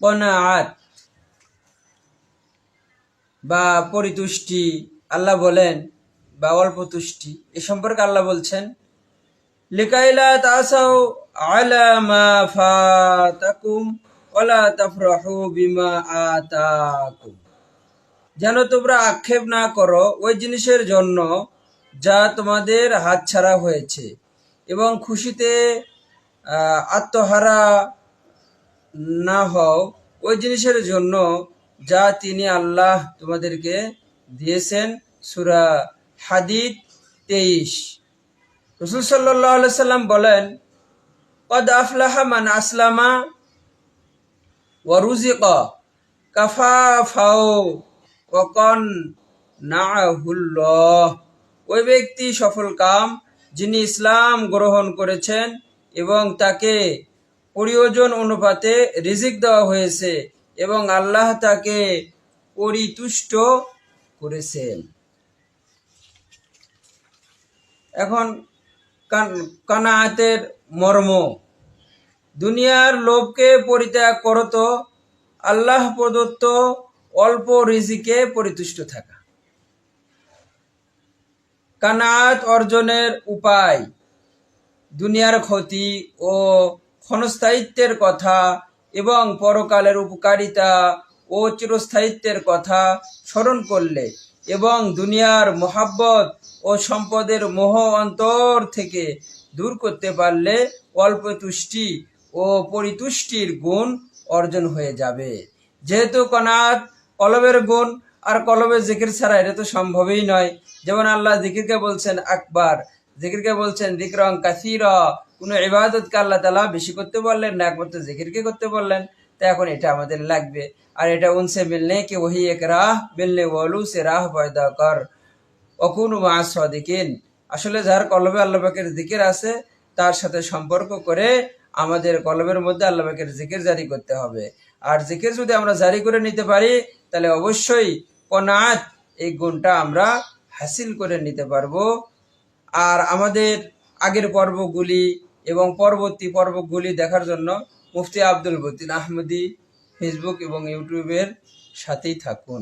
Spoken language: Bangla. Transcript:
কনাআত বা পরিতুষ্টি আল্লাহ বলেন, বা অল্প তুষ্টি, এ সম্পর্কে আল্লাহ বলছেন লিকাইলা তাসাউ আলা মা ফাতাকুম ওয়ালা তাফরাহু বিমা আতাকুম, যেন তোমরা আক্ষেপ না করো ওই জিনিসের জন্য যা তোমাদের হাতছাড়া হয়েছে, এবং খুশিতে আত্মহারা না হও ওই জিনিসের জন্য যা তিনি আল্লাহ তোমাদেরকে দিয়েছেন। সূরা হাদীদ 23। রাসূল সাল্লাল্লাহু আলাইহি সাল্লাম বলেন, কদ আফলাহা মান আসলামা ওয়া রুজিকা কাফাফাও ওয়া কান্নাহুল্লাহ, ওই ব্যক্তি সফল কাম যিনি ইসলাম গ্রহণ করেছেন এবং তাকে প্রয়োজন অনুপাতে রিজিক দেওয়া হয়েছে এবং আল্লাহ তাকে পরিতুষ্ট করেছেন। এখন কানাআতের মর্ম, দুনিয়ার লোভকে পরিত্যাগ করত, আল্লাহ প্রদত্ত অল্প রিজিকে পরিতুষ্ট থাকা। কানাআত অর্জনের উপায়, দুনিয়ার ক্ষতি ও ক্ষণস্থায়িত্বের কথা এবং পরকালের উপকারিতা ও চিরস্থায়িত্বের কথা স্মরণ করলে এবং দুনিয়ার মোহাব্বত ও সম্পদের মোহ অন্তর থেকে দূর করতে পারলে অল্প তুষ্টি ও পরিতুষ্টির গুণ অর্জন হয়ে যাবে। যেহেতু কনাআত কলবের গুণ, আর কলবের জিকির ছাড়া এটা তো সম্ভবই নয়। যেমন আল্লাহ জিকিরকে বলছেন আকবার, জিকিরকে বলছেন যিকরান কাসীরা, কোন ইবাদতকে আল্লাহ তাআলা বেশি করতে বললেন না, একমাত্র জিকিরকে করতে বললেন। তো এখন এটা আমাদের লাগবে, আর এটা উনসে মিলনে কি ওহি এক রাহ মিলনে ওয়ালু সে রাহ পয়দা কর ওয়াকুনু মা'আস সাদিকিন। আসলে যার কলবে আল্লাহ পাকের জিকির আছে তার সাথে সম্পর্ক করে আমাদের কলবের মধ্যে আল্লাহ পাকের জিকির জারি করতে হবে। আর জিকির যদি আমরা জারি করে নিতে পারি তাহলে অবশ্যই কনাআত এই গুণটা আমরা হাসিল করে নিতে পারবো। আর আমাদের আগের পর্বগুলি এবং পরবর্তী পর্বগুলি দেখার জন্য মুফতি আব্দুল মতিন আহমদী ফেসবুক এবং ইউটিউবের সাথেই থাকুন।